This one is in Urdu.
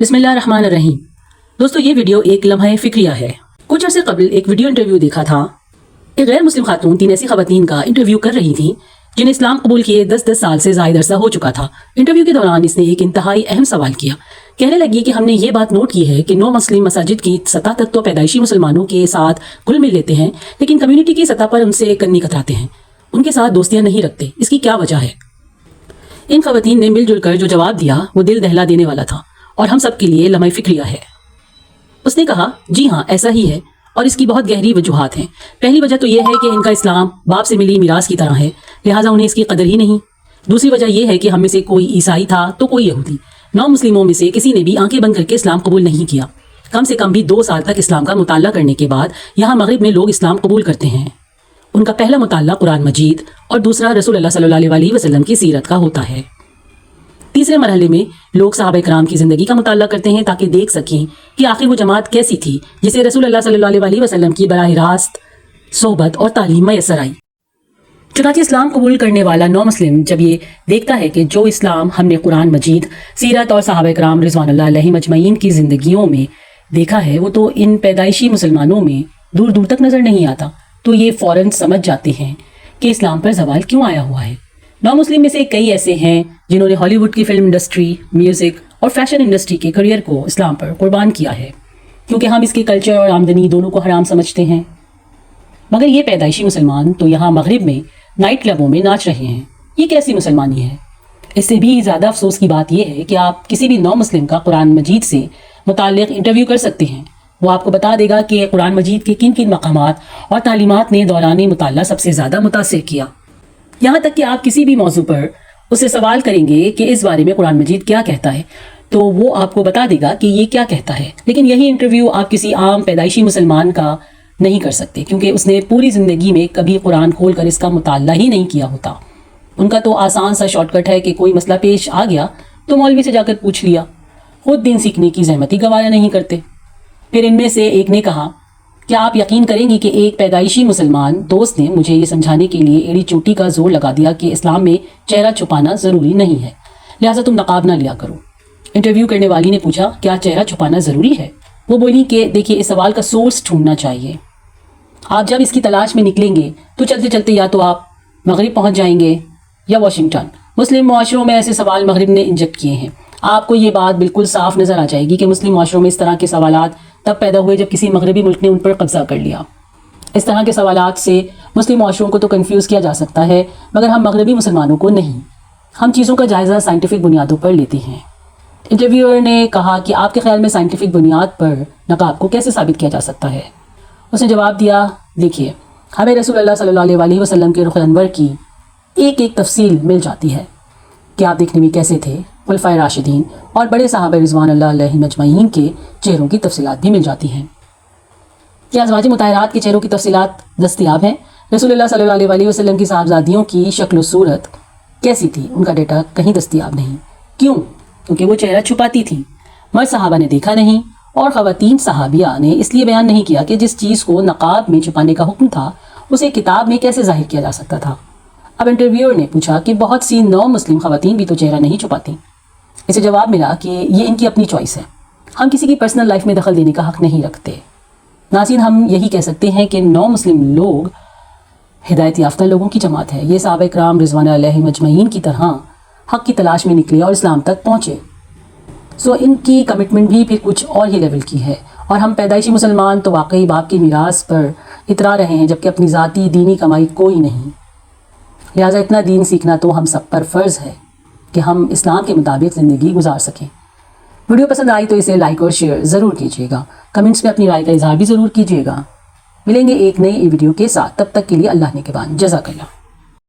بسم اللہ الرحمن الرحیم۔ دوستو یہ ویڈیو ایک لمحہ فکریہ ہے۔ کچھ عرصے قبل ایک ویڈیو انٹرویو دیکھا تھا۔ ایک غیر مسلم خاتون 3 ایسی خواتین کا انٹرویو کر رہی تھیں جنہیں اسلام قبول کیے 10 سال سے زائد عرصہ ہو چکا تھا۔ انٹرویو کے دوران اس نے ایک انتہائی اہم سوال کیا۔ کہنے لگی کہ ہم نے یہ بات نوٹ کی ہے کہ نو مسلم مساجد کی سطح تک تو پیدائشی مسلمانوں کے ساتھ گھل مل لیتے ہیں، لیکن کمیونٹی کی سطح پر ان سے کنی کتراتے ہیں، ان کے ساتھ دوستیاں نہیں رکھتے۔ اس کی کیا وجہ ہے؟ ان خواتین نے مل جل کر جو جواب دیا وہ دل دہلا دینے والا تھا اور ہم سب کے لیے لمحہ فکریہ ہے۔ اس نے کہا، جی ہاں ایسا ہی ہے، اور اس کی بہت گہری وجوہات ہیں۔ پہلی وجہ تو یہ ہے کہ ان کا اسلام باپ سے ملی میراث کی طرح ہے، لہٰذا انہیں اس کی قدر ہی نہیں۔ دوسری وجہ یہ ہے کہ ہم میں سے کوئی عیسائی تھا تو کوئی یہودی، 9 مسلموں میں سے کسی نے بھی آنکھیں بند کر کے اسلام قبول نہیں کیا۔ کم سے کم بھی 2 سال تک اسلام کا مطالعہ کرنے کے بعد یہاں مغرب میں لوگ اسلام قبول کرتے ہیں۔ ان کا پہلا مطالعہ قرآن مجید اور دوسرا رسول اللہ صلی اللہ علیہ وسلم کی سیرت کا ہوتا ہے۔ تیسرے مرحلے میں لوگ صحابہ کرام کی زندگی کا مطالعہ کرتے ہیں تاکہ دیکھ سکیں کہ آخر وہ جماعت کیسی تھی جسے رسول اللہ صلی اللہ علیہ وسلم کی براہ راست صحبت اور تعلیم میسر آئی۔ چنانچہ اسلام قبول کرنے والا نو مسلم جب یہ دیکھتا ہے کہ جو اسلام ہم نے قرآن مجید، سیرت اور صحابہ کرام رضوان اللہ علیہم اجمعین کی زندگیوں میں دیکھا ہے وہ تو ان پیدائشی مسلمانوں میں دور دور تک نظر نہیں آتا، تو یہ فوراً سمجھ جاتے ہیں کہ اسلام پر زوال کیوں آیا ہوا ہے۔ نو مسلم میں سے کئی ایسے ہیں جنہوں نے ہالی ووڈ کی فلم انڈسٹری، میوزک اور فیشن انڈسٹری کے کریئر کو اسلام پر قربان کیا ہے، کیونکہ ہم اس کے کلچر اور آمدنی دونوں کو حرام سمجھتے ہیں۔ مگر یہ پیدائشی مسلمان تو یہاں مغرب میں نائٹ کلبوں میں ناچ رہے ہیں۔ یہ کیسی مسلمانی ہے؟ اس سے بھی زیادہ افسوس کی بات یہ ہے کہ آپ کسی بھی نو مسلم کا قرآن مجید سے متعلق انٹرویو کر سکتے ہیں۔ وہ آپ کو بتا دے گا کہ قرآن مجید کے کن کن مقامات اور تعلیمات نے دوران مطالعہ سب سے زیادہ متاثر کیا۔ یہاں تک کہ آپ کسی بھی موضوع پر اسے سوال کریں گے کہ اس بارے میں قرآن مجید کیا کہتا ہے تو وہ آپ کو بتا دے گا کہ یہ کیا کہتا ہے۔ لیکن یہی انٹرویو آپ کسی عام پیدائشی مسلمان کا نہیں کر سکتے، کیونکہ اس نے پوری زندگی میں کبھی قرآن کھول کر اس کا مطالعہ ہی نہیں کیا ہوتا۔ ان کا تو آسان سا شارٹ کٹ ہے کہ کوئی مسئلہ پیش آ گیا تو مولوی سے جا کر پوچھ لیا، خود دین سیکھنے کی زحمت ہی گوارا نہیں کرتے۔ پھر ان میں سے ایک نے کہا، کیا آپ یقین کریں گی کہ ایک پیدائشی مسلمان دوست نے مجھے یہ سمجھانے کے لیے ایڑی چوٹی کا زور لگا دیا کہ اسلام میں چہرہ چھپانا ضروری نہیں ہے، لہٰذا تم نقاب نہ لیا کرو۔ انٹرویو کرنے والی نے پوچھا، کیا چہرہ چھپانا ضروری ہے؟ وہ بولی کہ دیکھیے، اس سوال کا سورس ڈھونڈنا چاہیے۔ آپ جب اس کی تلاش میں نکلیں گے تو چلتے چلتے یا تو آپ مغرب پہنچ جائیں گے یا واشنگٹن۔ مسلم معاشروں میں ایسے سوال مغرب نے انجیکٹ کیے ہیں۔ آپ کو یہ بات بالکل صاف نظر آ جائے گی کہ مسلم معاشروں میں اس طرح کے سوالات تب پیدا ہوئے جب کسی مغربی ملک نے ان پر قبضہ کر لیا۔ اس طرح کے سوالات سے مسلم معاشروں کو تو کنفیوز کیا جا سکتا ہے، مگر ہم مغربی مسلمانوں کو نہیں۔ ہم چیزوں کا جائزہ سائنٹیفک بنیادوں پر لیتے ہیں۔ انٹرویور نے کہا کہ آپ کے خیال میں سائنٹیفک بنیاد پر نقاب کو کیسے ثابت کیا جا سکتا ہے؟ اس نے جواب دیا، دیکھیے، ہمیں رسول اللہ صلی اللہ علیہ وسلم کے رخ انور کی ایک ایک تفصیل مل جاتی ہے کہ آپ دیکھنے میں کیسے تھے۔ خلفائے راشدین اور بڑے صحابہ رضوان اللہ علیہم اجمعین کے چہروں کی تفصیلات بھی مل جاتی ہیں۔ کیا ازواج مطہرات کے چہروں کی تفصیلات دستیاب ہیں؟ رسول اللہ صلی اللہ علیہ وسلم کی صاحبزادیوں کی شکل و صورت کیسی تھی؟ ان کا ڈیٹا کہیں دستیاب نہیں۔ کیوں؟ کیونکہ وہ چہرہ چھپاتی تھیں، مرد صحابہ نے دیکھا نہیں، اور خواتین صحابیہ نے اس لیے بیان نہیں کیا کہ جس چیز کو نقاب میں چھپانے کا حکم تھا اسے کتاب میں کیسے ظاہر کیا جا سکتا تھا۔ اب انٹرویور نے پوچھا کہ بہت سی نو مسلم خواتین بھی تو چہرہ نہیں چھپاتی۔ اسے جواب ملا کہ یہ ان کی اپنی چوائس ہے، ہم کسی کی پرسنل لائف میں دخل دینے کا حق نہیں رکھتے۔ ناظرین، ہم یہی کہہ سکتے ہیں کہ نو مسلم لوگ ہدایت یافتہ لوگوں کی جماعت ہے۔ یہ صحابہ کرام رضوان اللہ علیہم اجمعین کی طرح حق کی تلاش میں نکلے اور اسلام تک پہنچے۔ ان کی کمٹمنٹ بھی پھر کچھ اور ہی لیول کی ہے، اور ہم پیدائشی مسلمان تو واقعی باپ کی میراث پر اترا رہے ہیں، جبکہ اپنی ذاتی دینی کمائی کوئی نہیں۔ لہٰذا اتنا دین سیکھنا تو ہم سب پر فرض ہے کہ ہم اسلام کے مطابق زندگی گزار سکیں۔ ویڈیو پسند آئی تو اسے لائک اور شیئر ضرور کیجیے گا۔ کمنٹس میں اپنی رائے کا اظہار بھی ضرور کیجیے گا۔ ملیں گے ایک نئی ویڈیو کے ساتھ، تب تک کے لیے اللہ نگہبان۔ جزاک اللہ۔